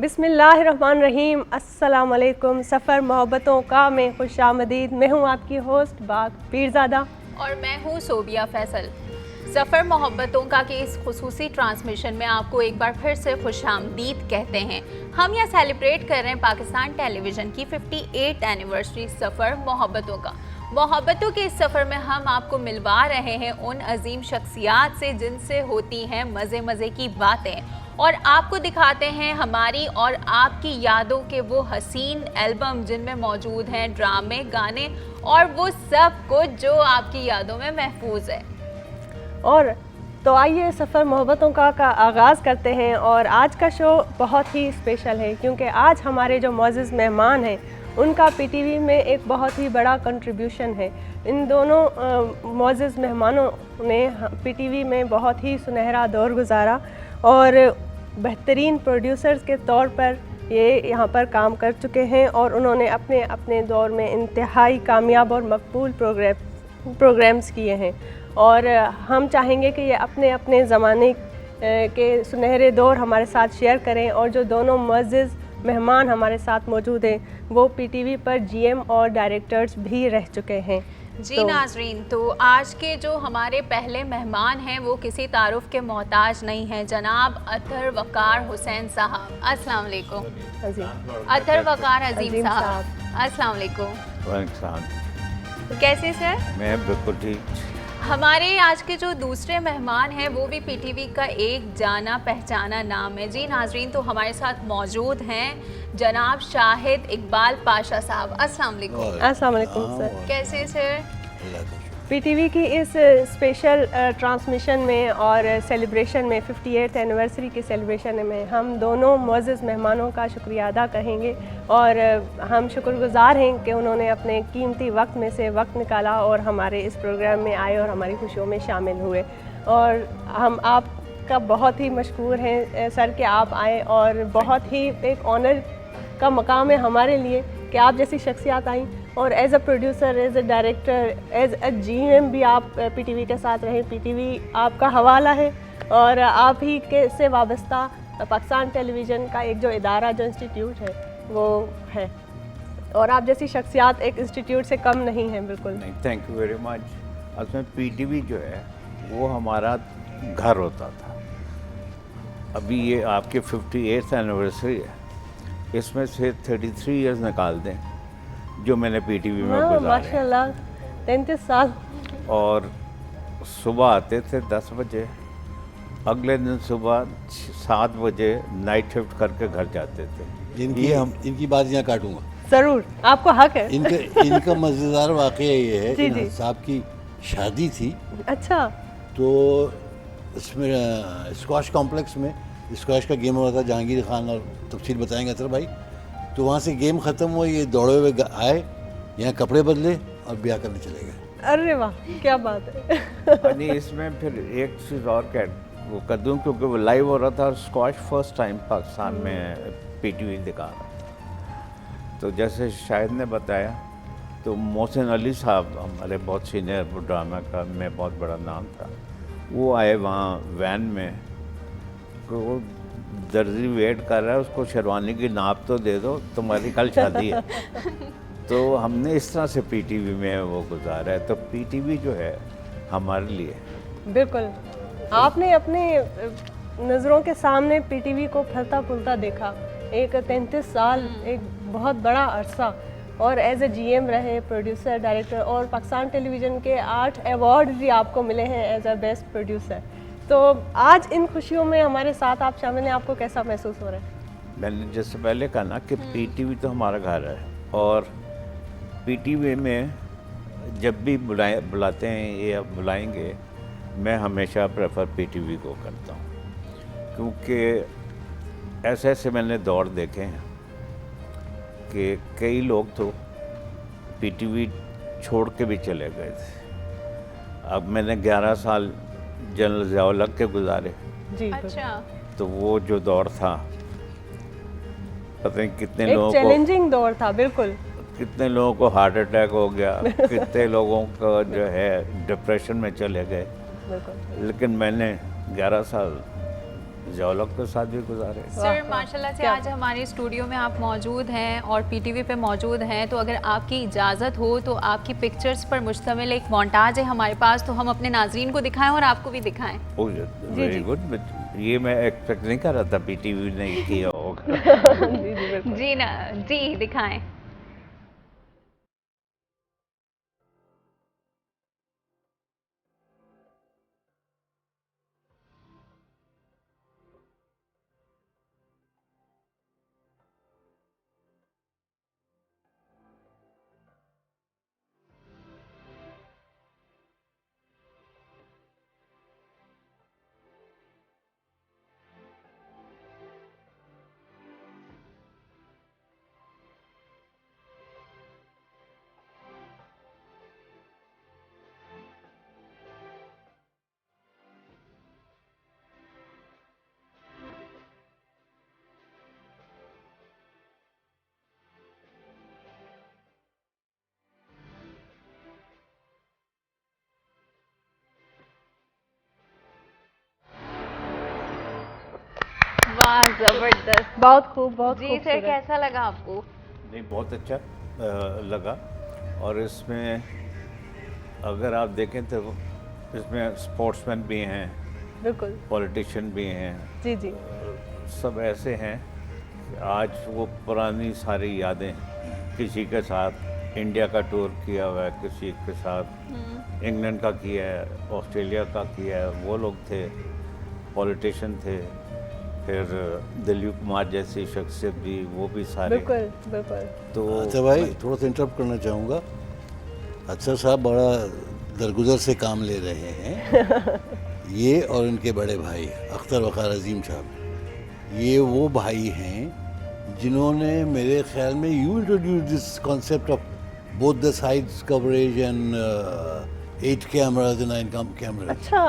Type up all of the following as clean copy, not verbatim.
बिस्मिल्लाहिर्रहमानिर्रहीम, अस्सलाम वालेकुम। सफ़र मोहब्बतों का में खुशामदीद। मैं हूँ आपकी होस्ट बाग पीरज़ादा और मैं हूँ सोबिया फैसल। सफ़र मोहब्बतों का के इस खुसूसी ट्रांसमिशन में आपको एक बार फिर से खुशामदीद कहते हैं। हम यहाँ सेलिब्रेट कर रहे हैं पाकिस्तान टेलीविज़न की 58 एनिवर्सरी सफ़र मोहब्बतों का। मोहब्बतों के इस सफ़र में हम आपको मिलवा रहे हैं उन अजीम शख्सियात से जिनसे होती हैं मज़े मज़े की बातें, और आपको दिखाते हैं हमारी और आपकी यादों के वो हसीन एल्बम जिनमें मौजूद हैं ड्रामे, गाने और वो सब कुछ जो आपकी यादों में महफूज है। और तो आइए सफ़र मोहब्बतों का आगाज़ करते हैं। और आज का शो बहुत ही स्पेशल है क्योंकि आज हमारे जो मोअज़्ज़ज़ मेहमान हैं उनका पीटीवी में एक बहुत ही बड़ा कंट्रीब्यूशन है। इन दोनों मोअज़्ज़ज़ मेहमानों ने पीटीवी में बहुत ही सुनहरा दौर गुजारा और बेहतरीन प्रोड्यूसर्स के तौर पर ये यहाँ पर काम कर चुके हैं और उन्होंने अपने अपने दौर में इंतहाई कामयाब और मकबूल प्रोग्राम्स किए हैं। और हम चाहेंगे कि ये अपने अपने ज़माने के सुनहरे दौर हमारे साथ शेयर करें। और जो दोनों मुअज़्ज़ज़ मेहमान हमारे साथ मौजूद हैं वो पीटीवी पर जीएम और डायरेक्टर्स भी रह चुके हैं। जी नाजरीन, तो आज के जो हमारे पहले मेहमान हैं वो किसी तारुफ के मोहताज नहीं हैं, जनाब अतहर वक़ार हुसैन साहब। अस्सलाम वालेकुम। अतहर वक़ार अजीम साहब, अस्सलाम वालेकुम। कैसे सर? मैं बिल्कुल ठीक। हमारे आज के जो दूसरे मेहमान हैं वो भी पीटीवी का एक जाना पहचाना नाम है। जी नाजरीन, तो हमारे साथ मौजूद हैं जनाब शाहिद इकबाल पाशा साहब। अस्सलाम वालेकुम। अस्सलाम वालेकुम सर। कैसे सर? पीटीवी की इस स्पेशल ट्रांसमिशन में और सेलिब्रेशन में 58th एनिवर्सरी के सेलिब्रेशन में हम दोनों मुअज़्ज़ज़ मेहमानों का शुक्रिया अदा कहेंगे। और हम शुक्रगुज़ार हैं कि उन्होंने अपने कीमती वक्त में से वक्त निकाला और हमारे इस प्रोग्राम में आए और हमारी खुशियों में शामिल हुए। और हम आपका बहुत ही मशकूर हैं सर कि आप आए, और बहुत ही एक ऑनर का मकाम है हमारे लिए कि आप जैसी शख्सियत आई। और as a producer, as a director, as a GM भी आप पीटीवी के साथ रहे। पीटीवी आपका हवाला है और आप ही के से वाबस्ता पाकिस्तान टेलीविज़न का एक जो इदारा, जो इंस्टीट्यूट है वो है। और आप जैसी शख्सियत एक इंस्टीट्यूट से कम नहीं है। बिल्कुल नहीं, थैंक यू वेरी मच। असमें पीटीवी जो है वो हमारा घर होता था। अभी ये आपके 58th एनिवर्सरी है, इसमें से 33 इयर्स निकाल दें जो मैंने पीटीवी में गुजारे। माशाल्लाह 33 साल। और सुबह आते थे 10 बजे, अगले दिन सुबह 7 बजे नाइट शिफ्ट करके घर जाते थे। इनकी बात यहाँ काटूंगा ज़रूर, आपको हक है। इनका मज़ेदार वाक़या ये है जी, कि जी। साहब की शादी थी। अच्छा। तो इसमें स्क्वाश कॉम्प्लेक्स में स्क्वाश का गेम हो रहा था, जहांगीर खान और तफसील बताएंगे सर भाई। तो वहाँ से गेम ख़त्म हुआ, ये दौड़े हुए आए, यहाँ कपड़े बदले और ब्याह करने चले गए। अरे वाह, क्या बात है। यानी इसमें फिर एक चीज़ और वो कर दूँ, क्योंकि वो लाइव हो रहा था और स्क्वाश फर्स्ट टाइम पाकिस्तान में पीटीवी दिखा रहा था। तो जैसे शाहिद ने बताया, तो मोहसिन अली साहब हमारे बहुत सीनियर ड्रामा का में बहुत बड़ा नाम था, वो आए वहाँ वैन में। तो वो दर्जी वेट कर रहा है, उसको शेरवानी की नाप तो दे दो, तुम्हारी कल शादी है। तो हमने इस तरह से पीटीवी में वो गुजारा है। तो पीटीवी जो है हमारे लिए बिल्कुल, आपने अपने नज़रों के सामने पीटीवी को फलता फूलता देखा। एक 33 साल एक बहुत बड़ा अरसा, और एज ए जीएम रहे, प्रोड्यूसर, डायरेक्टर, और पाकिस्तान टेलीविज़न के 8 अवार्ड भी आपको मिले हैं एज अ बेस्ट प्रोड्यूसर। तो आज इन खुशियों में हमारे साथ आप शामिल हैं, आपको कैसा महसूस हो रहा है? मैंने जैसे पहले कहा ना कि पीटीवी तो हमारा घर है, और पीटीवी में जब भी बुलाते हैं या बुलाएंगे, मैं हमेशा प्रेफर पीटीवी को करता हूँ। क्योंकि ऐसे ऐसे मैंने दौर देखे हैं कि कई लोग तो पीटीवी छोड़ के भी चले गए थे। अब मैंने 11 साल जनरल ज़िया-उल-हक के गुजारे। जी। अच्छा। तो वो जो दौर था, पता नहीं कितने एक लोगों को, चैलेंजिंग दौर था। बिल्कुल, कितने लोगों को हार्ट अटैक हो गया, कितने लोगों को जो है डिप्रेशन में चले गए। बिल्कुल। लेकिन मैंने 11 साल जियोलॉग के साथ भी गुजारे। सर माशाल्लाह से क्या आज हमारे स्टूडियो में आप मौजूद हैं और पीटीवी पे मौजूद हैं, तो अगर आपकी इजाज़त हो तो आपकी पिक्चर्स पर मुश्तमिल एक मोन्टाज है हमारे पास, तो हम अपने नाजरीन को दिखाएं और आपको भी दिखाएं। Very good. ये मैं एक्सपेक्ट नहीं कर रहा था पीटीवी ने किया होगा। जी जी बिल्कुल। जी ना, जी दिखाएं। वाह जबरदस्त। बहुत खूब, बहुत जी सर, खूबसूरत। कैसा लगा आपको? नहीं, बहुत अच्छा लगा। और इसमें अगर आप देखें तो इसमें स्पोर्ट्समैन भी हैं, बिल्कुल। पॉलिटिशियन भी हैं, जी जी सब ऐसे हैं कि आज वो पुरानी सारी यादें, किसी के साथ इंडिया का टूर किया हुआ है, किसी के साथ इंग्लैंड का किया है, ऑस्ट्रेलिया का किया है, वो लोग थे, पॉलिटिशियन थे, फिर दिलीप कुमार जैसी शख्सियत भी, वो भी सारे। बिल्कुल बिल्कुल। तो अच्छा भाई, थोड़ा सा इंटरप्ट करना चाहूँगा। अच्छा साहब बड़ा दरगुजर से काम ले रहे हैं। ये और इनके बड़े भाई अख्तर वक़ार अजीम साहब, ये वो भाई हैं जिन्होंने मेरे ख्याल में you introduce this concept of both the sides coverage and 8 cameras and 9 cameras. अच्छा,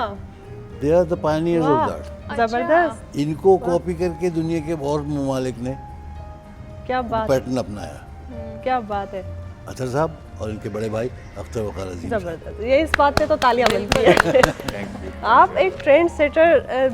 they are the pioneers of that. जबरदस्त। इनको कॉपी करके दुनिया के और ममालिक ने क्या बात, पैटर्न अपनाया। क्या बात है। अख्तर साहब और इनके बड़े भाई अख्तर वक़ार अजीम साहब। जबरदस्त, ये इस बात पे तो तालियां मिलती है। Thank you. आप एक ट्रेंड सेटर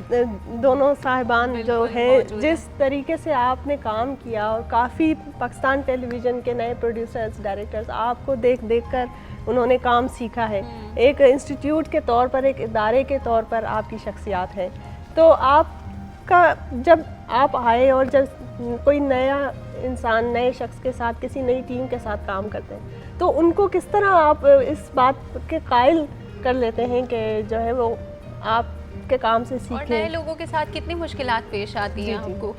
दोनों साहिबान जो हैं, जिस तरीके से आपने काम किया और काफ़ी पाकिस्तान टेलीविज़न के नए प्रोड्यूसर्स, डायरेक्टर्स आपको देख देख कर उन्होंने काम सीखा है। एक इंस्टीट्यूट के तौर पर, एक इदारे के तौर पर आपकी शख्सियात है। तो आपका जब आप आए और जब कोई नया इंसान नए शख्स के साथ, किसी नई टीम के साथ काम करते हैं, तो उनको किस तरह आप इस बात के कायल कर लेते हैं कि जो है वो आपके काम से और नए सीखें? लोगों के साथ कितनी मुश्किलात पेश आती हैं जी, जी। आपको?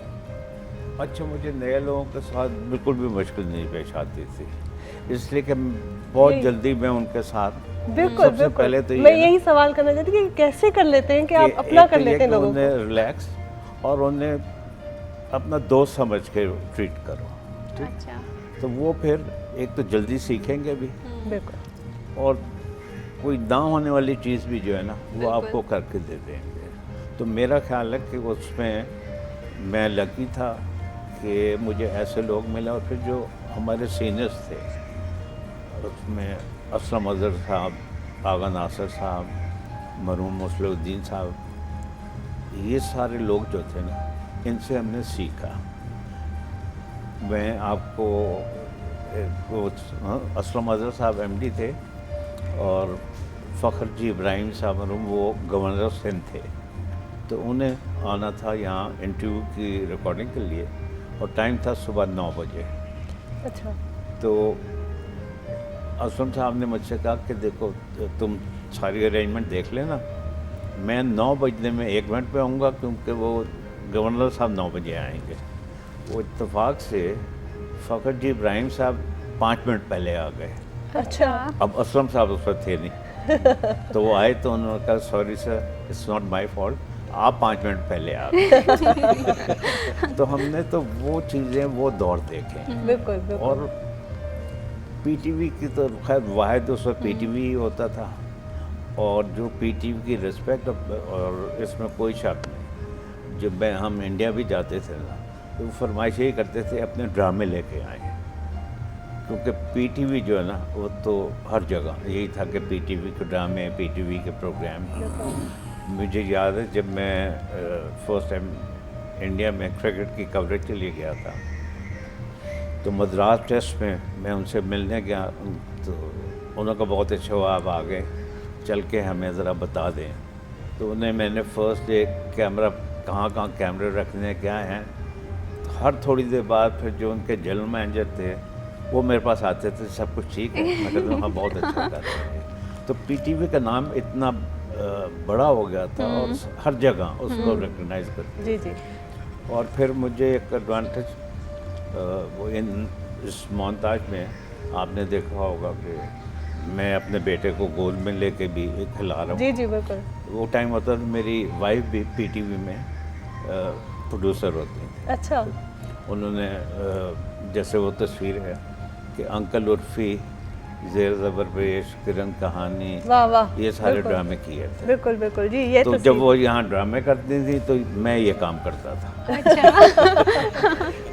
अच्छा, मुझे नए लोगों के साथ बिल्कुल भी मुश्किल नहीं पेश आती थी, इसलिए कि बहुत ये- जल्दी मैं उनके साथ बिल्कुल सबसे बिल्कुल। पहले तो ये मैं है ना यही सवाल करना चाहती थी कि कैसे कर लेते हैं कि आप कि अपना एक कर तो ये लेते हैं कि लोगों को? उन्हें रिलैक्स और उन्हें अपना दोस्त समझ के ट्रीट करो, ठीक? अच्छा। तो वो फिर एक तो जल्दी सीखेंगे भी, बिल्कुल। और कोई ना होने वाली चीज़ भी जो है ना वो बिल्कुल। आपको करके दे देंगे। तो मेरा ख्याल है कि उसमें मैं लकी था कि मुझे ऐसे लोग मिले। और फिर जो हमारे सीनियर्स थे उसमें असलम अज़हर साहब, आगा नासिर साहब, मरहूम मुसलिउद्दीन साहब, ये सारे लोग जो थे ना, इनसे हमने सीखा। मैं आपको असलम अज़हर साहब एमडी थे और फ़ख्र जी इब्राहिम साहब मरहूम वो गवर्नर ऑफ सिंध थे। तो उन्हें आना था यहाँ इंटरव्यू की रिकॉर्डिंग के लिए और टाइम था सुबह 9 बजे। अच्छा। तो असलम साहब ने मुझसे कहा कि देखो तुम सारी अरेंजमेंट देख लेना, मैं 9 बजने में 1 मिनट पे आऊँगा क्योंकि वो गवर्नर साहब 9 बजे आएंगे। वो इत्तेफाक से फ़ख्र जी इब्राहिम साहब 5 मिनट पहले आ गए। अच्छा। अब असलम साहब उस वक्त थे नहीं। तो वो आए तो उन्होंने कहा sorry sir, it's not my fault, आप 5 मिनट पहले आ गए। तो हमने तो वो चीज़ें, वो दौर देखे। बिल्कुल बिल्कुल। और पीटीवी की तो खैर वाहिद उस वक्त पीटीवी ही होता था, और जो पीटीवी की रिस्पेक्ट, और इसमें कोई शक नहीं, जब हम इंडिया भी जाते थे ना तो वो फरमाइश यही करते थे अपने ड्रामे लेके आए, क्योंकि पीटीवी जो है ना वो तो हर जगह यही था कि पीटीवी के ड्रामे, पीटीवी के प्रोग्राम। मुझे याद है जब मैं फर्स्ट टाइम इंडिया में क्रिकेट की कवरेज के लिए गया था, तो मद्रास टेस्ट में मैं उनसे मिलने गया, तो उनका बहुत अच्छा हुआ, आप आ गए, चल के हमें ज़रा बता दें। तो उन्हें मैंने फर्स्ट डे कैमरा कहाँ कैमरे रखने क्या हैं, तो हर थोड़ी देर बाद फिर जो उनके जनरल मैनेजर थे वो मेरे पास आते थे, सब कुछ ठीक है, मैं कहता हूँ हाँ बहुत अच्छा कर रहे हैं। तो पीटीवी का नाम इतना बड़ा हो गया था और हर जगह उसको रिकग्नाइज करते जी जी। और फिर मुझे एक एडवांटेज वो इस मोन्ताज में आपने देखा होगा कि मैं अपने बेटे को गोद में लेके भी खिला रहा हूँ। जी जी बिल्कुल। वो टाइम होता था मेरी वाइफ भी पीटीवी में प्रोड्यूसर होती थी। अच्छा। उन्होंने जैसे वो तस्वीर है कि अंकल उर्फी, ज़ेर ज़बर पेश, किरण कहानी, वाह वाह, ये सारे बिल्कुल। ड्रामे किए थे। बिल्कुल बिल्कुल जी। ये तो जब वो यहाँ ड्रामे करती थी तो मैं ये काम करता था। अच्छा।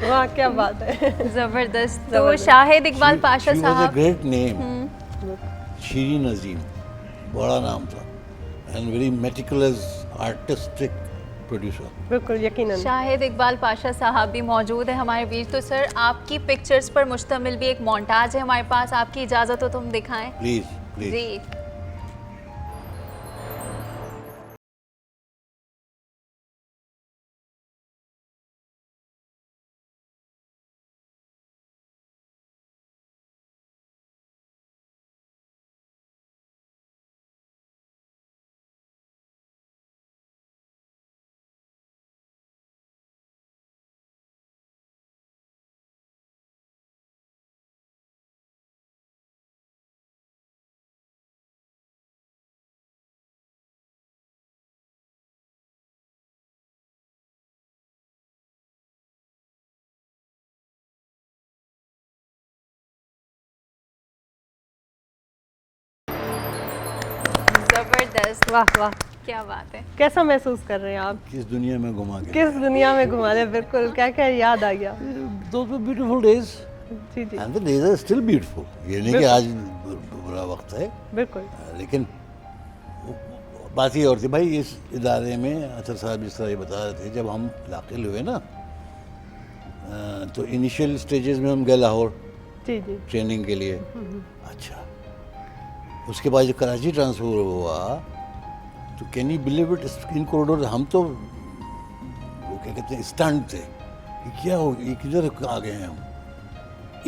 वाह क्या बात है। जबरदस्त। तो Shahid Iqbal Pasha She was a साहब, great name. शीरीन अजीम, बड़ा नाम था, and very meticulous artistic producer. बिल्कुल यकीनन। शाहिद इकबाल पाशा साहब भी मौजूद है हमारे बीच। तो सर, आपकी पिक्चर्स पर मुश्तमिल भी एक मोन्टाज है हमारे पास, आपकी इजाज़त हो तो हम दिखाएं। Please please. जी। जबरदस्त, वाह वाह, क्या बात है। कैसा महसूस कर रहे हैं आप? किस दुनिया में घुमा के किस दुनिया में घुमा रहे? बिल्कुल, क्या क्या याद आ गया? Those were beautiful days ji ji and the days are still beautiful. ये नहीं कि आज बुरा वक्त है, बिल्कुल। लेकिन बात ये और थी भाई, इस इदारे में अतर साहब जिस तरह ये बता रहे थे, जब हम दाखिल हुए ना, तो इनिशियल स्टेजेस में हम गए लाहौर जी जी ट्रेनिंग के लिए। अच्छा, उसके बाद जब कराची ट्रांसफ़र हुआ तो can you believe it, in corridor हम तो वो क्या कहते हैं स्टंट थे कि क्या हो, ये किधर आ गए हैं हम।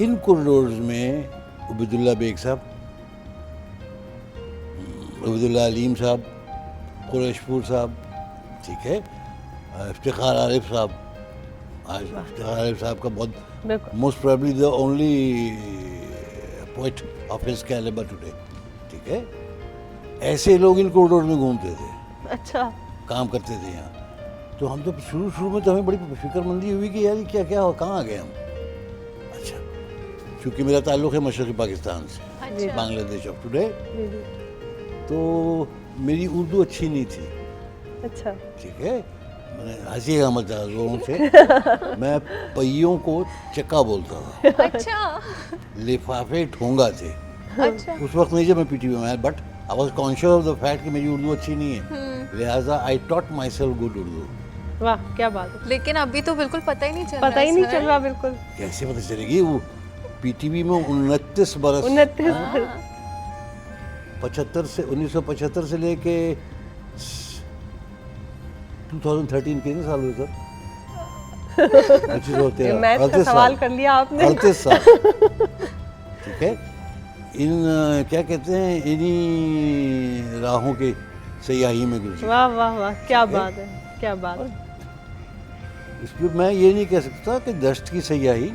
इन कॉरिडोर्स में उबैदुल्ला बेग साहब, उबैदुल्ला अलीम साहब, कुरैशपुर साहब, ठीक है, इफ्तिखार आरिफ साहब, आज इफ्तिखार आरिफ साहब का बहुत बिल्कुल। Most probably the only poet of his calibre today, ठीक है। ऐसे लोग इन कॉरिडोर में घूमते थे, अच्छा। काम करते थे यहाँ। तो हम तो शुरू में तो हमें बड़ी फिक्रमंदी हुई कि यार ये क्या क्या कहाँ आ गए हम। अच्छा, क्योंकि मेरा ताल्लुक़ है मशरक़ी पाकिस्तान से, अच्छा। बांग्लादेश ऑफ टुडे, जी जी तो मेरी उर्दू अच्छी नहीं थी, अच्छा। ठीक है। मैंने हंसीगा मत जोरों से, मैं पहियों को चक्का बोलता था, अच्छा। लिफाफे ठोंगा थे। अच्छा। उस वक्त नहीं जब मैं पीटीवी में आया, but I was conscious of the fact कि मेरी उर्दू अच्छी नहीं है, लिहाजा I taught my self good Urdu. वाह क्या बात है। लेकिन अभी तो बिल्कुल पता ही नहीं चल रहा पता ही नहीं सर। चल रहा बिल्कुल। कैसे पता चलेगी, वो पीटीवी में 29 बरस, 29 75 से 1975 से लेके 2013 कितने साल हुए सर? 25 मैथ का सवाल कर लिया आपने। 38 साल, ठीक है। इन क्या कहते हैं, इन्हीं राहों के सयाही में गुजरी। वाह वाह वाह, क्या बात है, क्या बात है। इसलिए मैं ये नहीं कह सकता कि दश्त की सयाही,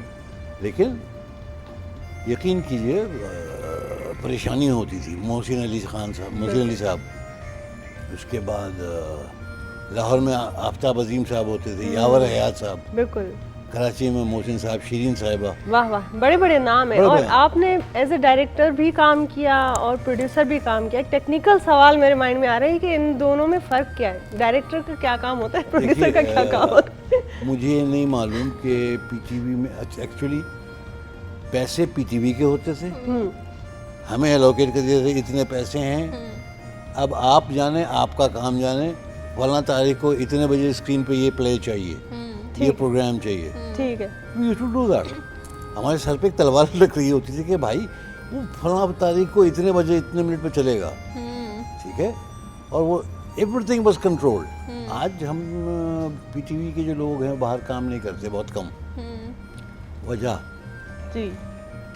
लेकिन यकीन कीजिए परेशानी होती थी। मोहसिन अली खान साहब, मोहसिन अली साहब, उसके बाद लाहौर में आफ्ताब अजीम साहब होते थे, यावर हयात साहब, बिल्कुल। कराची में मोहसिन साहब, शीरीन साहिबा। वाह वाह, बड़े बड़े नाम है। बड़े और बड़े। आपने एज ए डायरेक्टर भी काम किया और प्रोड्यूसर भी काम किया। एक टेक्निकल सवाल मेरे माइंड में आ रहा है कि इन दोनों में फ़र्क क्या है? डायरेक्टर का क्या काम होता है, प्रोड्यूसर का क्या काम होता है? मुझे नहीं मालूम कि पीटीवी में एक्चुअली पैसे पीटीवी के होते थे, हमें एलोकेट कर दिए थे इतने पैसे हैं अब आप जाने, आपका काम जाने, फलां तारीख को इतने बजे स्क्रीन पे ये प्ले चाहिए, ये प्रोग्राम चाहिए। ठीक है। We used to do that. हमारे सर पे एक तलवार लग रही होती थी कि भाई वो फलां तारीख को इतने बजे इतने मिनट में चलेगा, ठीक है, और वो एवरीथिंग वाज कंट्रोल्ड। आज हम पीटीवी के जो लोग हैं बाहर काम नहीं करते, बहुत कम। वजह जी।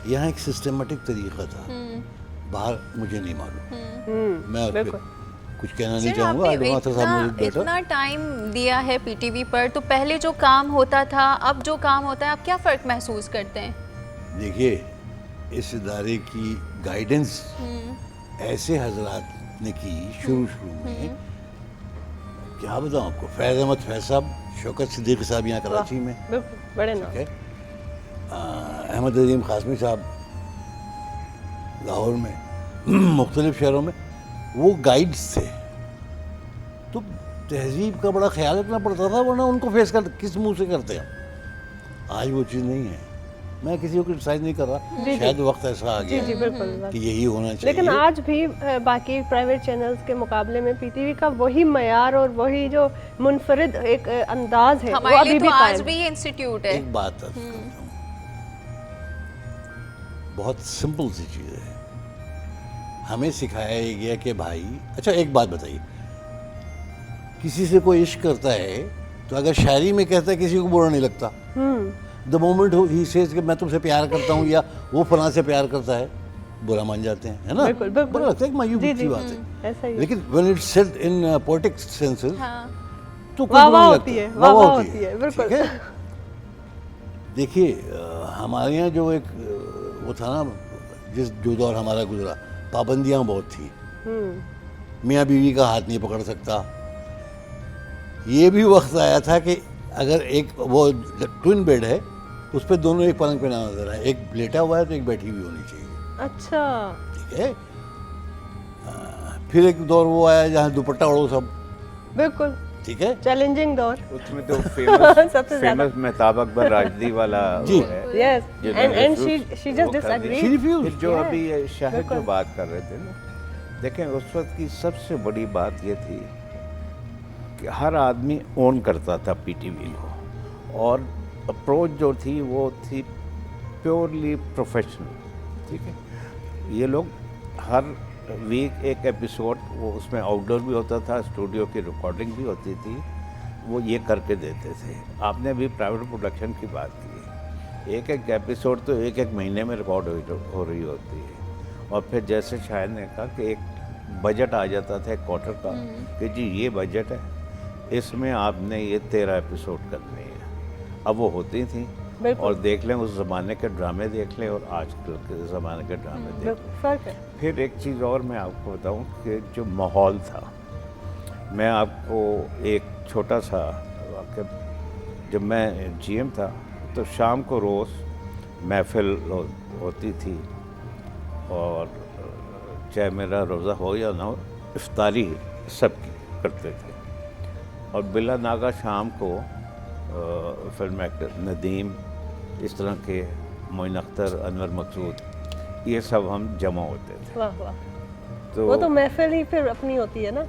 यहाँ एक सिस्टमेटिक तरीका था, बाहर मुझे नहीं मालूम। मैं उस पे कुछ कहना नहीं सर, चाहूँगा। आपने इतना टाइम दिया है पीटीवी पर, तो पहले जो काम होता था, अब जो काम होता है, आप क्या फ़र्क महसूस करते हैं? देखिए, इस इदारे की गाइडेंस ऐसे हजरात ने की शुरू में, क्या बताऊँ आपको। फैज़ अहमद फैज़ साहब, शौकत सिद्दीकी साहब यहाँ कराची में, बिल्कुल बड़े नाम। ठीक है, अहमद अजीम खासमी साहब लाहौर में, मुख्तलिफ शहरों में, वो गाइड्स थे। तो तहजीब का बड़ा ख्याल रखना पड़ता था, वरना उनको फेस कर किस मुंह से करते हैं। आज वो चीज़ नहीं है। मैं किसी को क्रिटिसाइज नहीं कर रहा, शायद वक्त ऐसा आ गया जी बिल्कुल कि यही होना चाहिए। लेकिन आज भी बाकी प्राइवेट चैनल्स के मुकाबले में पीटीवी का वही मयार और वही जो मुनफरिद एक अंदाज है, वो हमारे अभी लिए भी तो आज कायम भी ये इंस्टीट्यूट है। एक बात अर्ज करता हूँ, बहुत सिंपल सी चीज़ है। हमें सिखाया गया कि भाई, अच्छा एक बात बताइए, किसी से कोई इश्क करता है तो अगर शायरी में कहता है किसी को बुरा नहीं लगता। द मोमेंट ही सेज कि मैं तुमसे प्यार करता हूँ या वो फलां से प्यार करता है, बुरा मान जाते हैं, है ना। बिल्कुल, बिल्कुल। बुरा लगता है, एक मायूब जी, सी जी, बात है। ऐसा ही है। लेकिन when it's said in poetic senses, तो कोई वाह बुरा वाह नहीं होती लगता। है, वाह वाह होती है, बिल्कुल। ठीक है? देखिए, हमारे यहाँ जो एक वो था ना, जो दौर हमारा गुजरा, पाबंदियाँ बहुत थी। मियाँ बीवी का हाथ नहीं पकड़ सकता। ये भी वक्त आया था कि अगर एक वो ट्विन बेड है, उस पर दोनों एक पलंग पे ना नजर आए, एक लेटा हुआ है तो एक बैठी हुई होनी चाहिए। अच्छा, ठीक है। फिर एक दौर वो आया जहाँ दुपट्टा ओढ़ो सब, बिल्कुल ठीक है। चैलेंजिंग दौर। उसमें तो फेमस सबसे ज्यादा। फेमस मेहताब अकबर राजदी वाला जी। वो है। यस, जिन्होंने एंड refuse शी जस्ट वो कर दिया। डिसएग्री। She refused. फिर जो Yes, अभी ये शाहिद जो बिल्कुल। बात कर रहे थे ना, देखें उस वक्त की सबसे बड़ी बात ये थी कि हर आदमी ओन करता था पीटीवी को, और अप्रोच जो थी वो थी प्योरली प्रोफेशनल। ठीक है, ये लोग हर वीक एक एपिसोड, वो उसमें आउटडोर भी होता था, स्टूडियो की रिकॉर्डिंग भी होती थी, वो ये करके देते थे। आपने अभी प्राइवेट प्रोडक्शन की बात की, एक एक एपिसोड तो एक एक महीने में रिकॉर्ड हो रही होती है। और फिर जैसे शायद ने कहा कि एक बजट आ जाता था एक क्वार्टर का, कि जी ये बजट है, इसमें आपने ये 13 एपिसोड करने हैं। अब वो होती थी, और देख लें उस ज़माने के ड्रामे देख लें और आजकल के ज़माने के ड्रामे देख लें, फर्क है। फिर एक चीज़ और मैं आपको बताऊं कि जो माहौल था, मैं आपको एक छोटा सा वाक़या, जब मैं जीएम था तो शाम को रोज़ महफ़िल होती थी, और चाहे मेरा रोज़ा हो या ना हो, इफ्तारी सबकी करते थे। और बिला नागा शाम को फिल्म एक्टर नदीम, इस तरह के मोइन अख्तर, अनवर मकसूद, ये सब हम जमा होते थे। वाह वाह, तो वो तो महफिल ही फिर अपनी होती है ना।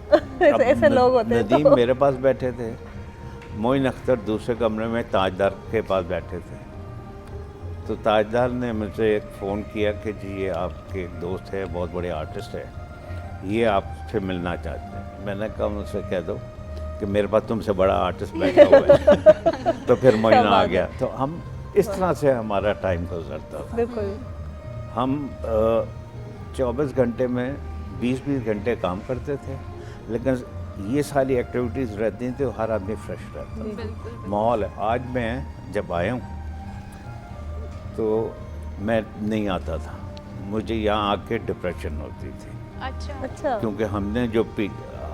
ऐसे लोग होते हैं। नदीम तो मेरे पास बैठे थे, मोइन अख्तर दूसरे कमरे में ताजदार के पास बैठे थे। तो ताजदार ने मुझे एक फ़ोन किया कि जी ये आपके एक दोस्त है, बहुत बड़े आर्टिस्ट है, ये आपसे मिलना चाहते हैं। मैंने कहा उनसे कह दो कि मेरे पास तुमसे बड़ा आर्टिस्ट बैठा हुआ है। तो फिर मोइन आ गया। तो हम इस तरह से हमारा टाइम गुजरता था। बिल्कुल। हम 24 घंटे में 20-20 घंटे काम करते थे, लेकिन ये सारी एक्टिविटीज़ रहती थी तो हर आदमी फ्रेश रहता था, माहौल है। आज मैं जब आया हूँ तो मैं नहीं आता था, मुझे यहाँ आके डिप्रेशन होती थी। अच्छा, क्योंकि हमने जो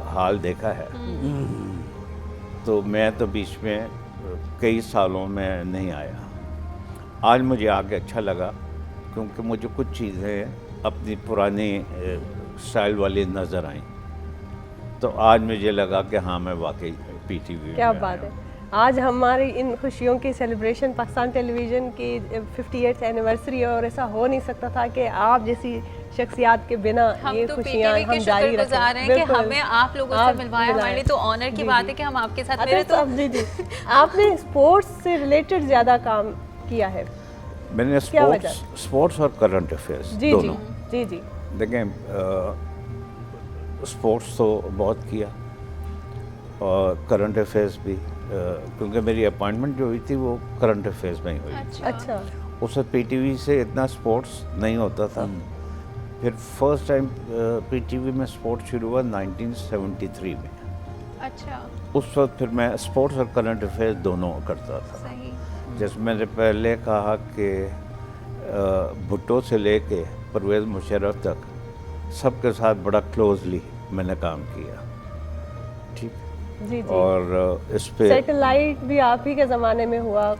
हाल देखा है, तो मैं तो बीच में कई सालों में नहीं आया। आज मुझे आके अच्छा लगा, क्योंकि मुझे कुछ चीज़ें अपनी पुरानी स्टाइल वाली नज़र आई। तो आज मुझे लगा कि हाँ, मैं वाकई पीटीवी क्या बात है। आज हमारी इन खुशियों की सेलिब्रेशन पाकिस्तान टेलीविज़न की 58th एनिवर्सरी है, और ऐसा हो नहीं सकता था कि आप जैसी शख्सियात के बिना हम ये तो खुशियाँ पीटीवी के हम जारी शुक्रगुजार हैं कि बिल्कुल। हमें आप लोगों से आप मिलवाया, हमारे लिए तो ऑनर की जी, बात जी। है कि हम आपके साथ अच्छा, मेरे तो जी जी आपने स्पोर्ट्स से रिलेटेड ज़्यादा काम किया है। मैंने क्या वजह? स्पोर्ट्स और करंट अफेयर्स जी जी दोनों। जी जी देखें, स्पोर्ट्स तो बहुत किया और करंट अफेयर्स भी, क्योंकि मेरी अपॉइंटमेंट जो हुई थी वो करंट अफेयर्स में ही हुई। अच्छा उस वक्त पीटीवी से इतना स्पोर्ट्स नहीं होता था। फिर फर्स्ट टाइम पीटीवी में स्पोर्ट्स शुरू हुआ 1973 में। अच्छा, उस वक्त फिर मैं स्पोर्ट्स और करंट अफेयर्स दोनों करता था। सही। जैसे मैंने पहले कहा कि भुट्टो से लेके परवेज़ मुशर्रफ तक सबके साथ बड़ा क्लोजली मैंने काम किया, ठीक। जी जी और इस पे सैटेलाइट भी आप ही के ज़माने में हुआ,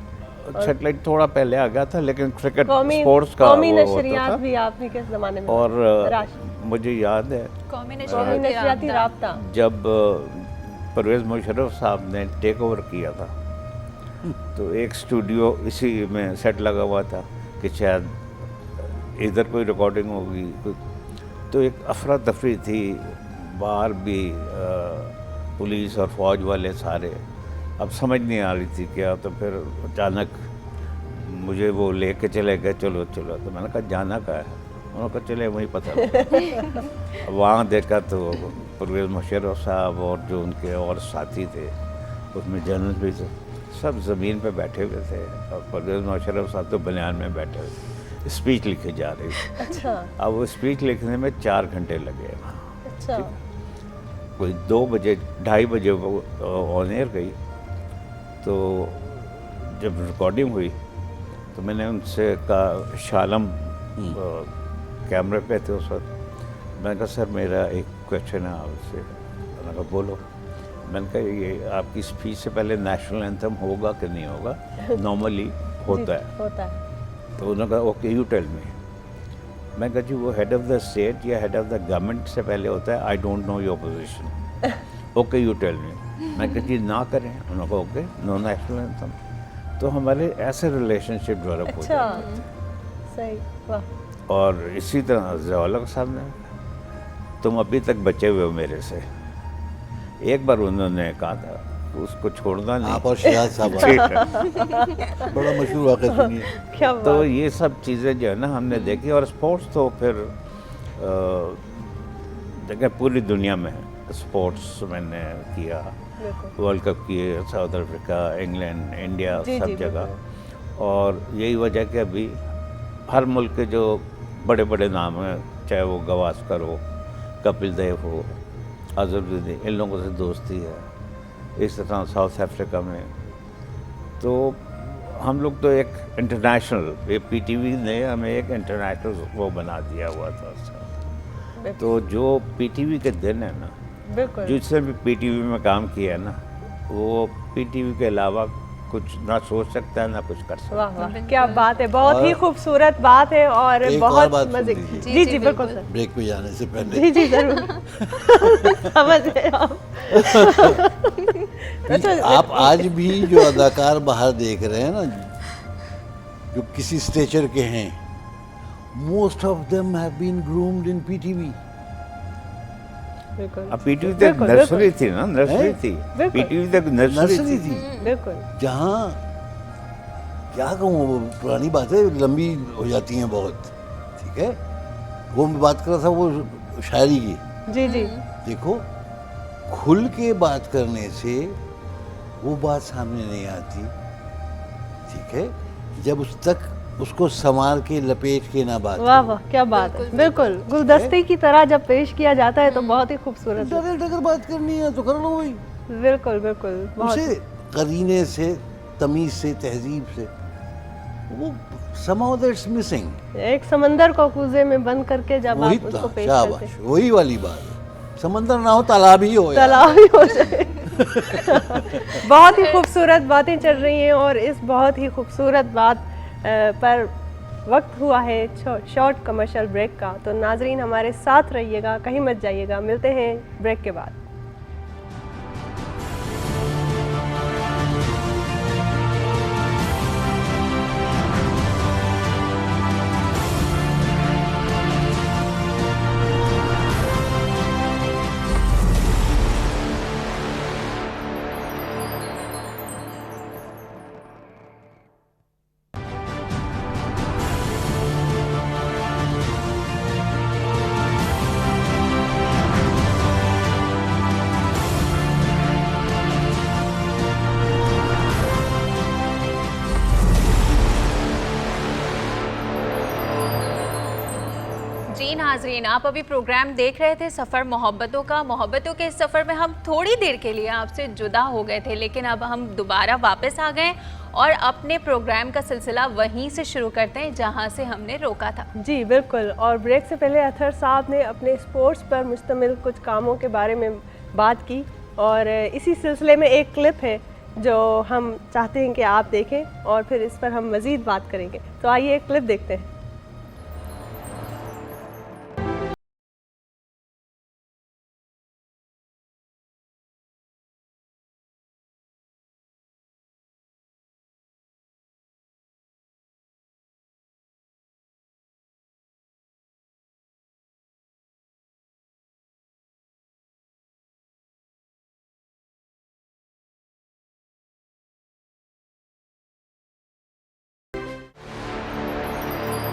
सैटेलाइट थोड़ा पहले आ गया था, लेकिन क्रिकेट कौमी स्पोर्ट्स का कौमी वो होता नशरियात था। भी आप ही के ज़माने में और राष्ट्र- मुझे याद है कौमी कौमी नशरियाती नशरियाती राब्ता। राब्ता जब परवेज़ मुशर्रफ साहब ने टेक ओवर किया था, तो एक स्टूडियो इसी में सेट लगा हुआ था कि शायद इधर कोई रिकॉर्डिंग होगी, तो एक अफरा तफरी थी बाहर भी, पुलिस और फौज वाले सारे। अब समझ नहीं आ रही थी क्या, तो फिर अचानक मुझे वो लेके चले गए, चलो चलो, तो मैंने कहा जाना कहाँ है? उन्होंने कहा चले वहीं पता लगा। वहाँ देखा तो परवेज़ मुशर्रफ साहब और जो उनके और साथी थे, उसमें जनरल भी थे, सब ज़मीन पे बैठे हुए थे और परवेज़ मुशर्रफ साहब तो बनियान में बैठे हुए थे, स्पीच लिखी जा रही थी। अच्छा अब वो स्पीच लिखने में 4 घंटे लगे। अच्छा कोई 2 बजे 2:30 बजे वो ऑन एयर गई, तो जब रिकॉर्डिंग हुई तो मैंने उनसे कहा, शालम कैमरे पे थे उस वक्त, मैंने कहा सर मेरा एक क्वेश्चन है आपसे। उन्होंने कहा बोलो। मैंने कहा ये आपकी स्पीच से पहले नेशनल एंथम होगा कि नहीं होगा? नॉर्मली होता है। होता है तो उन्होंने कहा ओके यू टेल मी। मैं कहा जी वो हेड ऑफ़ द स्टेट या हेड ऑफ़ द गवर्नमेंट से पहले होता है, I don't know your position, okay you tell me. मैं कहा जी ना करें। उन्होंने कहा ओके नो नेशनल एंथम। तो हमारे ऐसे रिलेशनशिप डेवलप हो अच्छा जाते थे। सही वाह और इसी तरह ज़ियाउल साहब ने, तुम अभी तक बचे हुए हो मेरे से। एक बार उन्होंने कहा था उसको छोड़ना नहीं। आप और शहजाद साहब ठीक है। बड़ा मशहूर वाक़या सुनिए। क्या तो बात ये सब चीज़ें जो है ना हमने देखी। और स्पोर्ट्स तो फिर देखिए पूरी दुनिया में स्पोर्ट्स मैंने किया, बिल्कुल वर्ल्ड कप किए, साउथ अफ्रीका, इंग्लैंड, इंडिया, जी, सब जी, जगह। और यही वजह कि अभी हर मुल्क के जो बड़े बड़े नाम हैं, चाहे वो गवास्कर हो, कपिल देव हो, अजहरुद्दीन, इन लोगों से दोस्ती है। इस तरह साउथ अफ्रीका में तो हम लोग तो एक इंटरनेशनल, ये पीटीवी ने हमें एक इंटरनेशनल वो बना दिया हुआ था उसका। तो जो पीटीवी के दिन है ना, बिल्कुल जिसने भी पीटीवी में काम किया है ना, वो पीटीवी के अलावा कुछ ना सोच सकता है ना कुछ कर सकता है। वाह वाह क्या बात है, बहुत ही और खूबसूरत बात है और एक और बहुत बात सुन मजे लीजिए। जी जी, जी बिल्कुल सर ब्रेक पे जाने से पहले जी जी जरूर समझ गए आप। अच्छा आप आज भी जो अदाकार बाहर देख रहे हैं ना, जो किसी स्टेचर के हैं, most of them have been groomed in PTV. बिल्कुल अब पीटीवी तक बिल्कुल, नर्सरी थी ना, नर्सरी हैं? थी। बिल्कुल। पीटीवी तक नर्सरी नर्सरी थी। थी बिल्कुल जहाँ क्या कहूँ, वो पुरानी बातें लंबी हो जाती हैं बहुत, ठीक है। वो मैं बात कर रहा था वो शायरी की। जी जी देखो, खुल के बात करने से वो बात सामने नहीं आती, ठीक है, जब उस तक उसको संवार के लपेट के ना बात वाह करो। वाह क्या बात है, बिल्कुल गुलदस्ते की तरह जब पेश किया जाता है तो बहुत ही खूबसूरत है। डायरेक्ट अगर बात करनी है तो कर लो वही, बिल्कुल बिल्कुल बहुत उसे करीने से, तमीज से, तहजीब से। वो somehow that's missing। एक समंदर को कूजे में बंद करके जब वही आप उसको पेश शाबाश, करते हैं वही वाली बात है। समंदर ना हो तालाब ही हो यार। तालाब ही हो जाए। बहुत ही खूबसूरत बातें चल रही हैं और इस बहुत ही खूबसूरत बात पर वक्त हुआ है शॉर्ट कमर्शियल ब्रेक का। तो नाजरीन हमारे साथ रहिएगा, कहीं मत जाइएगा, मिलते हैं ब्रेक के बाद। नाजरीन, आप अभी प्रोग्राम देख रहे थे सफ़र मोहब्बतों का। मोहब्बतों के इस सफ़र में हम थोड़ी देर के लिए आपसे जुदा हो गए थे, लेकिन अब हम दोबारा वापस आ गए और अपने प्रोग्राम का सिलसिला वहीं से शुरू करते हैं जहां से हमने रोका था। जी बिल्कुल, और ब्रेक से पहले अतहर साहब ने अपने स्पोर्ट्स पर मुश्तमिल कुछ कामों के बारे में बात की, और इसी सिलसिले में एक क्लिप है जो हम चाहते हैं कि आप देखें और फिर इस पर हम मज़ीद बात करेंगे। तो आइए एक क्लिप देखते हैं।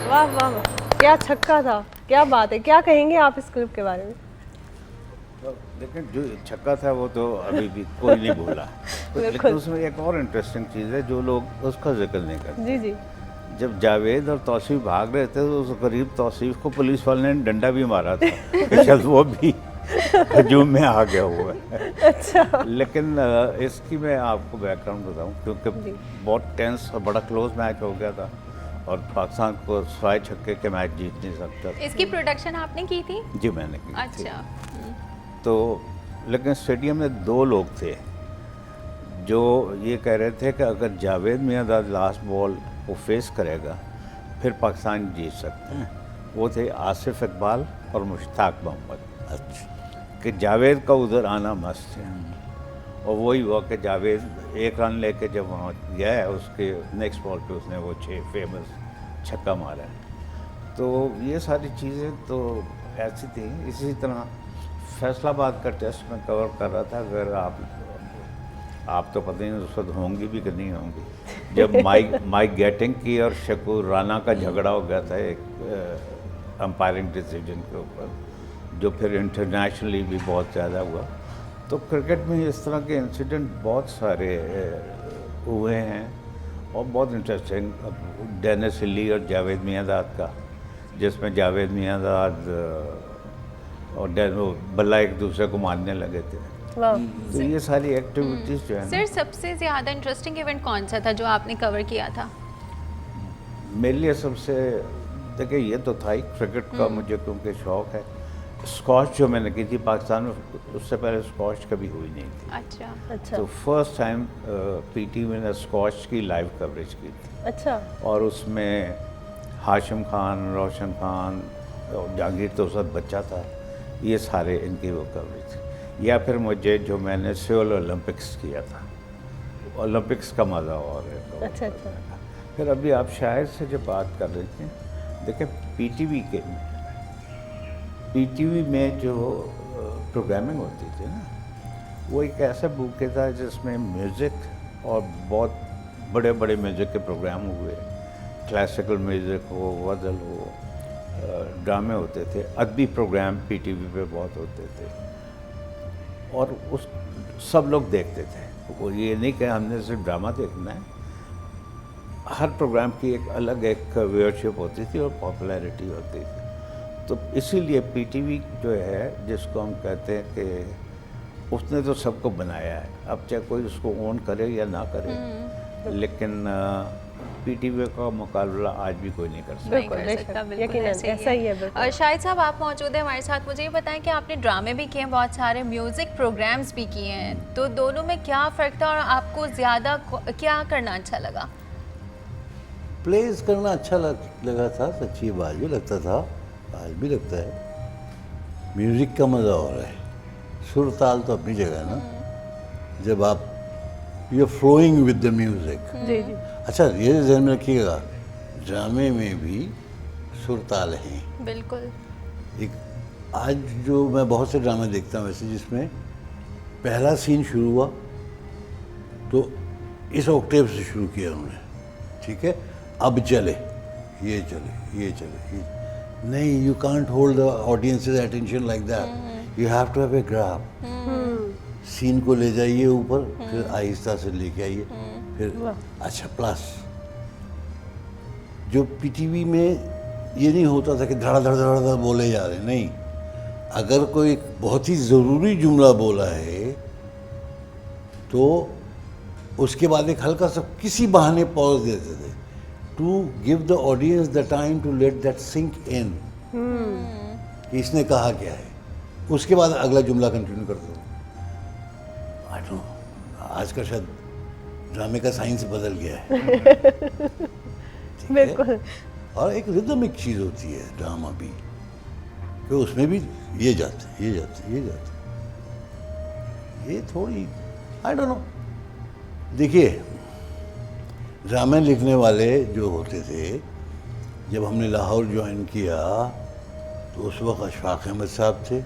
वाह वाह वाह, क्या छक्का था, क्या बात है। क्या कहेंगे आप इस क्लिप के बारे में? तो लेकिन जो छक्का था वो तो अभी भी कोई नहीं भूला। लेकिन उसमें एक और इंटरेस्टिंग चीज़ है जो लोग उसका जिक्र नहीं करते। जी जी। जब जावेद और तौसीफ भाग रहे थे तो उस करीब तौसीफ को पुलिस वाले ने डंडा भी मारा था कि शायद वो भी हजूम में आ गया हुआ है। अच्छा। लेकिन इसकी मैं आपको बैकग्राउंड बताऊं, क्योंकि बहुत टेंस और बड़ा क्लोज मैच हो गया था और पाकिस्तान को सवाए छक्के के मैच जीत नहीं सकता था। इसकी प्रोडक्शन आपने की थी? जी मैंने की थी। अच्छा। तो लेकिन स्टेडियम में दो लोग थे जो ये कह रहे थे कि अगर जावेद मियांदाद लास्ट बॉल को फेस करेगा फिर पाकिस्तान जीत सकते हैं। वो थे आसिफ इकबाल और मुश्ताक मोहम्मद। अच्छा। कि जावेद का उधर आना मस्त है, और वही हुआ कि जावेद एक रन लेके जब वहाँ गया उसके नेक्स्ट बॉल पे उसने वो 6 फेमस छक्का मारा है। तो ये सारी चीज़ें तो ऐसी थी। इसी तरह फैसलाबाद का टेस्ट में कवर कर रहा था। अगर आप तो पता नहीं उस वक्त होंगी भी कि नहीं होंगी, जब माइक गेटिंग की और शकूर राना का झगड़ा हो गया था एक अंपायरिंग डिसीजन के ऊपर, जो फिर इंटरनेशनली भी बहुत ज़्यादा हुआ। तो क्रिकेट में इस तरह के इंसिडेंट बहुत सारे हुए हैं और बहुत इंटरेस्टिंग। डेनिस हिली और जावेद मियांदाद का, जिसमें जावेद मियांदाद और बल्ला एक दूसरे को मारने लगे थे। तो ये सारी एक्टिविटीज़ जो है सर, सबसे ज़्यादा इंटरेस्टिंग इवेंट कौन सा था जो आपने कवर किया था? मेरे लिए सबसे, देखिए ये तो था ही क्रिकेट का, मुझे क्योंकि शौक़ है। स्कॉश जो मैंने की थी पाकिस्तान में, उससे पहले स्कॉश कभी हुई नहीं थी। अच्छा अच्छा। तो फर्स्ट टाइम पीटीवी ने स्कॉश की लाइव कवरेज की थी। अच्छा। और उसमें हाशिम खान, रोशन खान और जहांगीर तो उस वक्त बच्चा था, ये सारे इनकी वो कवरेज थी। या फिर मुझे जो मैंने सियोल ओलंपिक्स किया था, ओलंपिक्स का मज़ा और है। अच्छा अच्छा। फिर अभी आप शायद से जो बात कर रहे थे, देखिए पीटीवी में जो प्रोग्रामिंग होती थी ना, वो एक ऐसा बुके था जिसमें म्यूज़िक और बहुत बड़े बड़े म्यूज़िक के प्रोग्राम हुए। क्लासिकल म्यूज़िक हो, गज़ल हो, ड्रामे होते थे, अदबी प्रोग्राम पीटीवी पे बहुत होते थे और उस सब लोग देखते थे। वो ये नहीं कि हमने सिर्फ ड्रामा देखना है, हर प्रोग्राम की एक अलग एक व्यूअरशिप होती थी और पॉपुलैरिटी होती थी। तो इसीलिए पीटीवी जो है, जिसको हम कहते हैं कि उसने तो सबको बनाया है, अब चाहे कोई उसको ओन करे या ना करे, लेकिन पीटीवी का मुकाबला आज भी कोई नहीं कर सकता। नहीं कर सकता, बिल्कुल यकीनन ऐसे ही ऐसा ही है। बिल्कुल। और शाहिद साहब, आप मौजूद हैं हमारे साथ। मुझे ये बताएं कि आपने ड्रामे भी किए हैं, बहुत सारे म्यूज़िक प्रोग्राम्स भी किए हैं, तो दोनों में क्या फ़र्क था और आपको ज़्यादा क्या करना अच्छा लगा? प्लेस करना अच्छा लगा था, सच्ची बात भी लगता था, आज भी लगता है। म्यूज़िक का मज़ा और है, सुर ताल तो अपनी जगह है ना, जब आप you are flowing with the music. जी जी। अच्छा, ये ध्यान में रखिएगा, ड्रामे में भी सुर ताल हैं। बिल्कुल। एक आज जो मैं बहुत से ड्रामे देखता हूँ वैसे, जिसमें पहला सीन शुरू हुआ तो इस ऑक्टेव से शुरू किया उन्होंने, ठीक है, अब चले, ये चले, ये चले, ये नहीं, you can't hold the audience's attention like that, you have to have a graph. Scene को ले जाइए ऊपर, फिर आहिस्ता से लेके आइए, फिर अच्छा। प्लस जो पीटीवी में ये नहीं होता था कि धड़ा धड़ धड़ धड़ बोले जा रहे हैं, नहीं। अगर कोई बहुत ही ज़रूरी जुमला बोला है तो उसके बाद एक हल्का सा किसी बहाने पॉज देते थे, to give the audience the time to let that sink in कि इसने कहा क्या है, उसके बाद अगला जुमला कंटिन्यू कर दो। आई डोंट, आज का शायद ड्रामे का साइंस बदल गया है। ठीक है? बिल्कुल। और एक रिदमिक चीज़ होती है ड्रामा भी, कि उसमें भी ये जाते ये जाते ये जाते, ये थोड़ी आई डोंट नो। देखिए, ड्रामे लिखने वाले जो होते थे, जब हमने लाहौर ज्वाइन किया तो उस वक्त अशफाक अहमद साहब थे,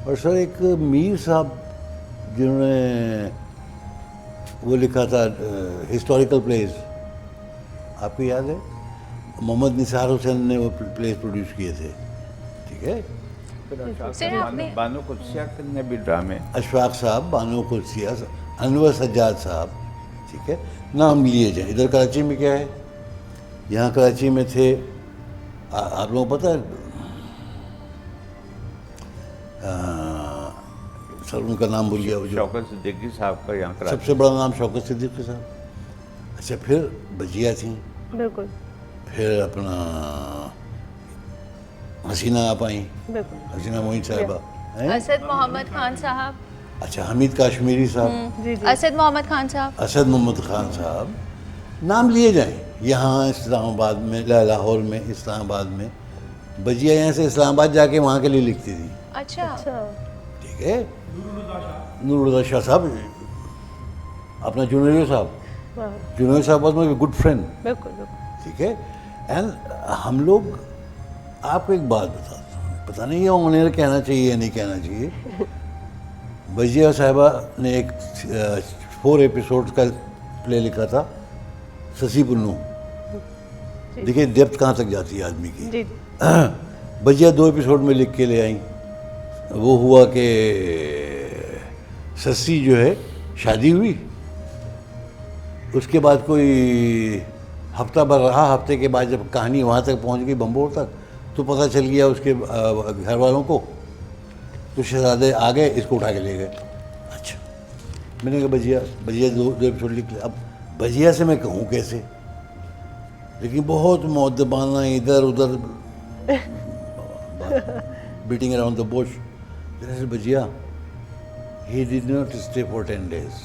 और सर एक मीर साहब जिन्होंने वो लिखा था हिस्टोरिकल प्लेस, आपको याद है? मोहम्मद निसार हुसैन ने वो प्लेस प्रोड्यूस किए थे। ठीक है, सर, आपने- बानो कुदसिया ने भी ड्रामे, अशफाक साहब, बानो कुदसिया, अनवर सज्जाद साहब, ठीक है, नाम लिए जाए। इधर कराची में क्या है, यहाँ कराची में थे, आप लोगों को पता है, सर उनका नाम भूल गया, वो जो शौकत सिद्दीकी साहब का यहाँ कराची। सबसे बड़ा नाम शौकत सिद्दीकी साहब। अच्छा, फिर बजिया थी, बिल्कुल फिर अपना हसीना आप आई, बिल्कुल। हसीना मोइन साहिबा हैं? असद मोहम्मद खान साहब, अच्छा, हमीद काश्मीरी साहब, जी जी। असद मोहम्मद खान साहब, असद मोहम्मद खान साहब, नाम लिए जाएं। यहाँ इस्लामाबाद में, लाहौर में, इस्लामाबाद में, बजिया यहाँ से इस्लामाबाद जाके वहाँ के लिए लिखती थी। अच्छा, अच्छा। ठीक है, नूरुल्लाह शाह साहब, अपना जुनैर साहब, वाह, जुनैर साहब वॉज माई गुड फ्रेंड। बिल्कुल बिल्कुल। ठीक है, एंड हम लोग, आपको एक बात बताता हूँ, पता नहीं ये ऑन एयर कहना चाहिए या नहीं कहना चाहिए, बजिया साहिबा ने एक 4 एपिसोड का प्ले लिखा था, ससी पुन्नू। देखिए डेप्थ कहाँ तक जाती है आदमी की। जी जी। बजिया 2 एपिसोड में लिख के ले आई। वो हुआ कि सस्सी जो है शादी हुई, उसके बाद कोई हफ्ता भर रहा, हफ्ते के बाद जब कहानी वहाँ तक पहुँच गई बम्बोर तक, तो पता चल गया उसके घर वालों को, तो शहजादे आ गए, इसको उठा के ले गए। अच्छा, मैंने कहा बजिया बजिया 2 एपिसोड लिख लिया। अब बजिया से मैं कहूँ कैसे, लेकिन बहुत मौदबाना इधर उधर बीटिंग अराउंड द बुश। बजिया he did not stay for 10 days।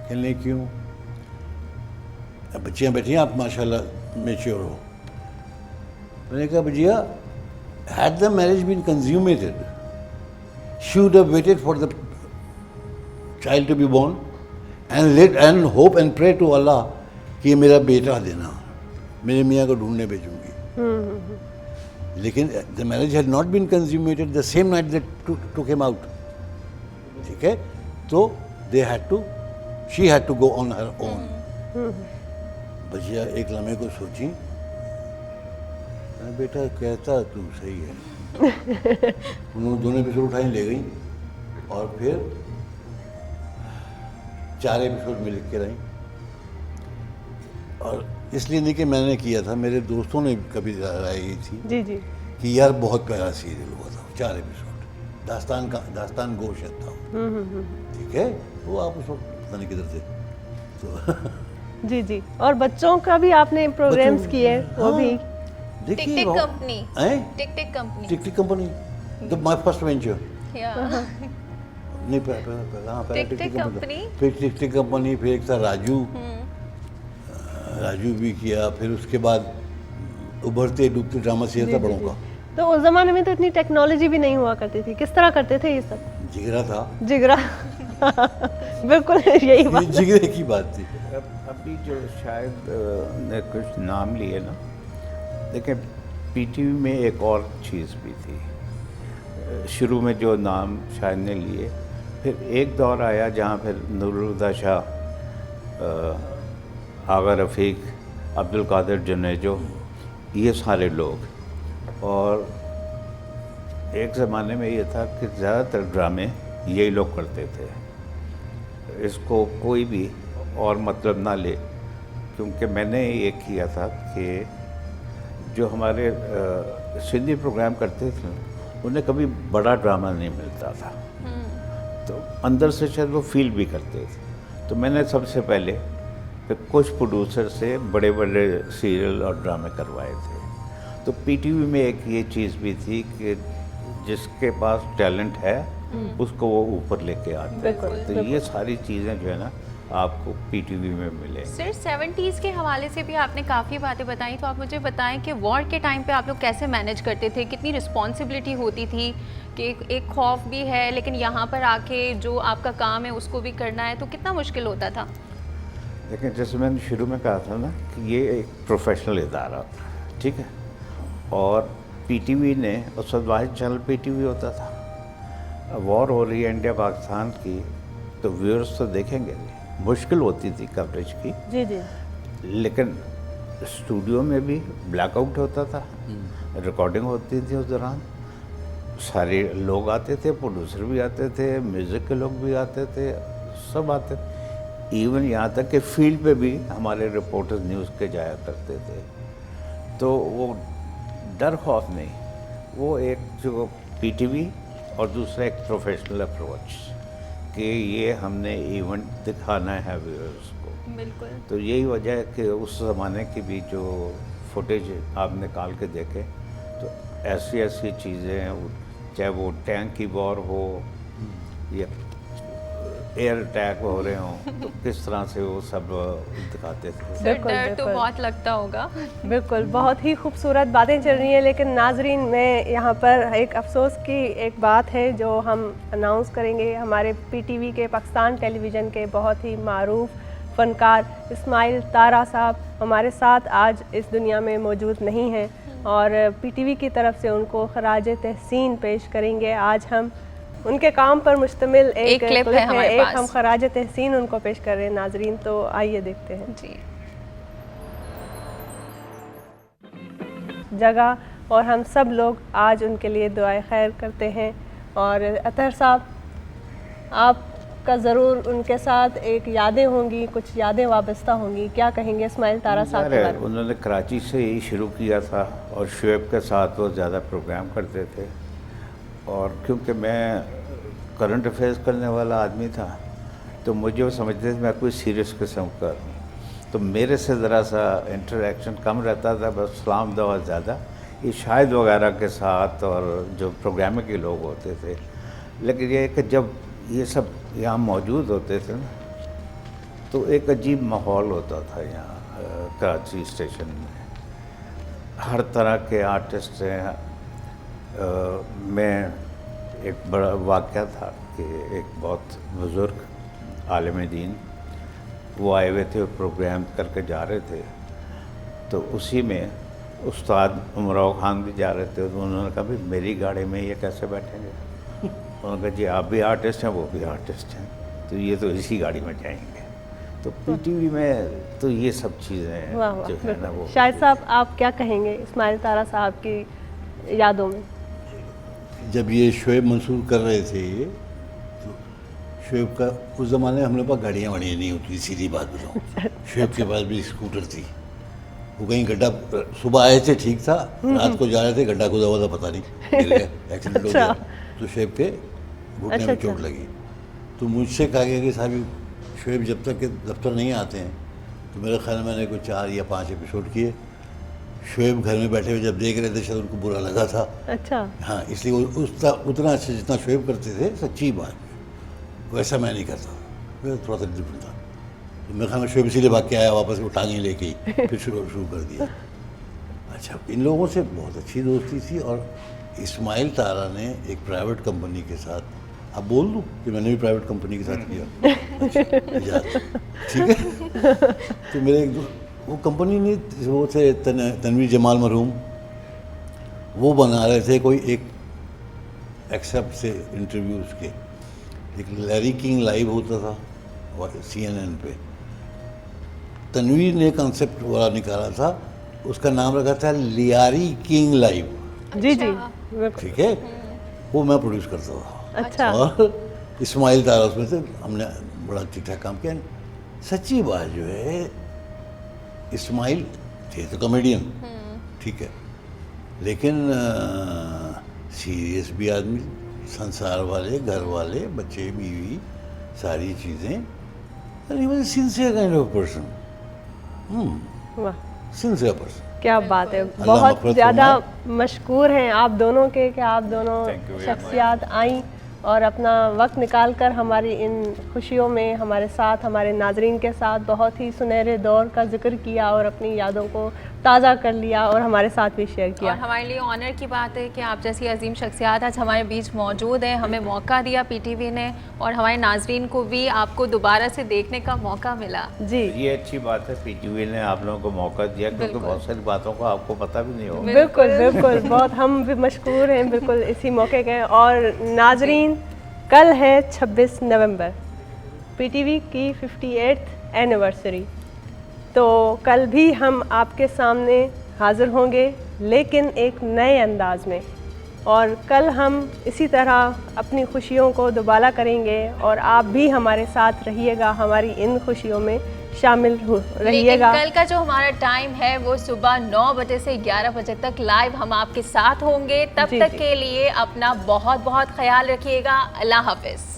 कहने क्यों? अब बच्चियाँ बैठी हैं, आप माशाल्लाह मेच्योर हो। मैंने कहा बजिया, had the marriage been consummated, she would have waited for the child to be born and let and hope and pray to Allah कि ये मेरा बेटा देना, मेरे मियाँ को ढूंढने भेजूंगी। लेकिन the marriage had not been consummated the same night that took him out. ठीक है, तो they had to, she had to go on her own. बजिया एक लम्हे को सोची, बेटा कहता तू सही है। उन्होंने दोनों एपिसोड उठाई ले गई, और फिर 4 एपिसोड में लिख के रही। और इसलिए नहीं कि मैंने किया था, मेरे दोस्तों ने कभी राय की थी जी जी। कि यार बहुत प्यारा सीरियल हुआ था, 4 एपिसोड, दास्तान गोशत था। ठीक है, वो आप उस वक्त पता नहीं किधर थे तो जी जी। और बच्चों का भी आपने प्रोग्राम्स बच्चों- किए, वो हाँ, भी। टिक देखिए टिक बहुत- कंपनी, हैं? Tick tick company, tick tick company, the my first venture. या नहीं पहला, हाँ पहला टिक टिक कंपनी। फिर टिक टिक कंपनी, फिर एक था राजू, राजू भी किया। फिर उसके बाद उभरते डूबते ड्रामा सीरियल था बड़ों का, तो उस जमाने में तो इतनी टेक्नोलॉजी भी नहीं हुआ करती थी, किस तरह करते थे ये सब? जिगरा था। जिगरा बिल्कुल यही बात। ये जिगरे की बात थी। अभी जो शायद ने कुछ नाम लिए ना, देखिए पीटीवी में एक और चीज़ भी थी, शुरू में जो नाम शायद ने लिए, फिर एक दौर आया जहाँ फिर नूरुल्लाह शाह, आगा रफ़ीक, अब्दुल कादिर जुनेजो, ये सारे लोग। और एक ज़माने में ये था कि ज़्यादातर ड्रामे यही लोग करते थे, इसको कोई भी और मतलब ना ले, क्योंकि मैंने ये किया था कि जो हमारे सिंधी प्रोग्राम करते थे उन्हें कभी बड़ा ड्रामा नहीं मिलता था, तो अंदर से शायद वो फील भी करते थे। तो मैंने सबसे पहले कुछ प्रोड्यूसर से बड़े बड़े सीरियल और ड्रामे करवाए थे। तो पीटीवी में एक ये चीज़ भी थी कि जिसके पास टैलेंट है उसको वो ऊपर लेके आते हैं। तो ये सारी चीज़ें जो है ना आपको पीटीवी में मिले। सर 70s के हवाले से भी आपने काफ़ी बातें बताई, तो आप मुझे बताएं कि वॉर के टाइम पे आप लोग कैसे मैनेज करते थे, कितनी रिस्पॉन्सिबिलिटी होती थी कि एक खौफ भी है लेकिन यहाँ पर आके जो आपका काम है उसको भी करना है, तो कितना मुश्किल होता था? लेकिन जैसे मैंने शुरू में कहा था ना कि ये एक प्रोफेशनल इदारा था, ठीक है, और पीटीवी ने उस वक्त वाहिद चैनल पीटीवी होता था। वॉर हो रही है इंडिया पाकिस्तान की, तो व्यूअर्स तो देखेंगे नहीं, मुश्किल होती थी कवरेज की। जी जी। लेकिन स्टूडियो में भी ब्लैकआउट होता था, रिकॉर्डिंग होती थी उस दौरान, सारे लोग आते थे, प्रोड्यूसर भी आते थे, म्यूज़िक के लोग भी आते थे, सब आते थे। इवन यहाँ तक कि फील्ड पे भी हमारे रिपोर्टर्स न्यूज़ के जाया करते थे। तो वो डर खौफ नहीं, वो एक जो पीटीवी और दूसरा एक प्रोफेशनल अप्रोच कि ये हमने इवेंट दिखाना है व्यूअर्स को। बिल्कुल। तो यही वजह है कि उस ज़माने की भी जो फुटेज आप निकाल के देखें तो ऐसी ऐसी चीज़ें, चाहे वो टैंक की वॉर हो या एयर अटैक हो रहे हों, तो किस तरह से वो सब दिखाते थे। सर बिल्कुल, डर तो बिल्कुल। बहुत लगता होगा। बिल्कुल, बहुत ही खूबसूरत बातें चल रही हैं, लेकिन नाजरीन में यहाँ पर एक अफसोस की एक बात है जो हम अनाउंस करेंगे। हमारे पीटीवी के पाकिस्तान टेलीविज़न के बहुत ही मारूफ फ़नकार इस्माइल तारा साहब हमारे साथ आज इस दुनिया में मौजूद नहीं हैं, और पीटीवी की तरफ से उनको खराज तहसीन पेश करेंगे। आज हम उनके काम पर मुश्तमिल एक क्लिप है हमारे एक पास। हम खराज तहसीन उनको पेश कर रहे हैं नाजरीन, तो आइए देखते हैं। जी। जगह और हम सब लोग आज उनके लिए दुआए खैर करते हैं। और अतहर साहब, आपका ज़रूर उनके साथ एक यादें होंगी, कुछ यादें वाबस्ता होंगी, क्या कहेंगे इस्माइल तारा साहब के बारे में? उन्होंने कराची से ही शुरू किया था और शुएब के साथ वो ज़्यादा प्रोग्राम करते थे, और क्योंकि मैं करंट अफेयर्स करने वाला आदमी था तो मुझे वो समझते थे मैं कोई सीरियस किस्म का हूँ, तो मेरे से ज़रा सा इंटरेक्शन कम रहता था, बस सलाम दुआ ज़्यादा ये शाहिद वगैरह के साथ और जो प्रोग्राम के लोग होते थे। लेकिन ये कि जब ये सब यहाँ मौजूद होते थे ना तो एक अजीब माहौल होता था यहाँ कराची स्टेशन में, हर तरह के आर्टिस्ट हैं। मैं एक बड़ा वाक़या था कि एक बहुत बुज़ुर्ग आलिम दीन वो आए हुए थे, प्रोग्राम करके जा रहे थे, तो उसी में उस्ताद उमराव खान भी जा रहे थे। तो उन्होंने कहा भाई मेरी गाड़ी में ये कैसे बैठेंगे? उन्होंने कहा जी आप भी आर्टिस्ट हैं, वो भी आर्टिस्ट हैं, तो ये तो इसी गाड़ी में जाएंगे। तो पीटीवी में तो ये सब चीज़ें वाह वाह, जो है ना वो। शाहिद साहब आप क्या कहेंगे इस्माइल तारा साहब की यादों में? जब ये शुएब मंसूर कर रहे थे ये, तो शुएब का उस ज़माने में हम लोग पास गाड़ियाँ वाड़ियाँ नहीं होती, सीधी बात बताऊँ। शुएब के पास भी स्कूटर थी, वो कहीं गड्ढा, सुबह आए थे ठीक था, रात को जा रहे थे, गड्ढा खुदा हुआ था पता नहीं, गिर गए, एक्सीडेंट हो गया, तो शुएब के घुटने में चोट लगी। तो मुझसे कहा गया कि साहब शुएब जब तक के दफ्तर नहीं आते हैं, तो मेरे ख्याल में मैंने कोई 4 या 5 एपिसोड किए। शुएब घर में बैठे हुए जब देख रहे थे शायद उनको बुरा लगा था। अच्छा। हाँ, इसलिए वो उतना अच्छा जितना शुएब करते थे, सच्ची बात, वैसा मैं नहीं करता, मैं थोड़ा सा डिफरेंट था। तो मेरे ख्याल में शुएब इसीलिए भाग के आया वापस, वो टांगें लेके ही फिर शुरू कर दिया। अच्छा, इन लोगों से बहुत अच्छी दोस्ती थी। और इस्माइल तारा ने एक प्राइवेट कंपनी के साथ, अब बोल दूँ कि मैंने भी प्राइवेट कंपनी के साथ किया। अच्छा, ठीक है। तो मेरे एक वो कंपनी नहीं, वो थे तनवीर जमाल मरहूम, वो बना रहे थे कोई एक एक्सेप्ट से इंटरव्यूज़ के, एक लैरी किंग लाइव होता था और CNN पे तनवीर ने कंसेप्ट वाला निकाला था, उसका नाम रखा था लियारी किंग लाइव। जी जी, बिल्कुल। ठीक है, वो मैं प्रोड्यूस करता था। अच्छा। और इस्माइल तारा उसमें से, हमने बड़ा ठीक ठाक काम किया। सच्ची बात जो है, इस्माइल थे तो कॉमेडियन, ठीक है, लेकिन सीरियस भी आदमी, संसार वाले, घर वाले, बच्चे, बीवी, सारी चीज़ें। And he was a sincere kind of person, वाह, सिंसियर पर्सन। क्या बात है। अल्लाह बहुत मग़फ़िरत ज़्यादा फरमाए। मशकूर हैं आप दोनों के कि आप दोनों Thank you very शख्सियात आई और अपना वक्त निकाल कर हमारी इन खुशियों में हमारे साथ, हमारे नाजरीन के साथ बहुत ही सुनहरे दौर का जिक्र किया और अपनी यादों को ताज़ा कर लिया और हमारे साथ भी शेयर और किया। हमारे लिए ऑनर की बात है कि आप जैसी अजीम शख्सियात आज हमारे बीच मौजूद हैं। हमें मौका दिया पीटीवी ने और हमारे नाजरीन को भी आपको दोबारा से देखने का मौका मिला। जी ये अच्छी बात है, पीटीवी ने आप लोगों को मौका दिया, क्योंकि बिल्कुल। बहुत सारी बातों का आपको पता भी नहीं होगा। बिल्कुल बिल्कुल, बहुत हम भी मशकूर हैं बिल्कुल इसी मौके के। और नाजरीन, कल है 26 नवंबर, पीटीवी की 58th एनिवर्सरी। तो कल भी हम आपके सामने हाज़िर होंगे, लेकिन एक नए अंदाज में। और कल हम इसी तरह अपनी खुशियों को दुबाला करेंगे और आप भी हमारे साथ रहिएगा, हमारी इन खुशियों में शामिल लेकिन रहिएगा। कल का जो हमारा टाइम है वो सुबह 9 बजे से 11 बजे तक लाइव हम आपके साथ होंगे। तब जी, तक जी। के लिए अपना बहुत बहुत ख्याल रखिएगा। अल्लाह हाफिज़।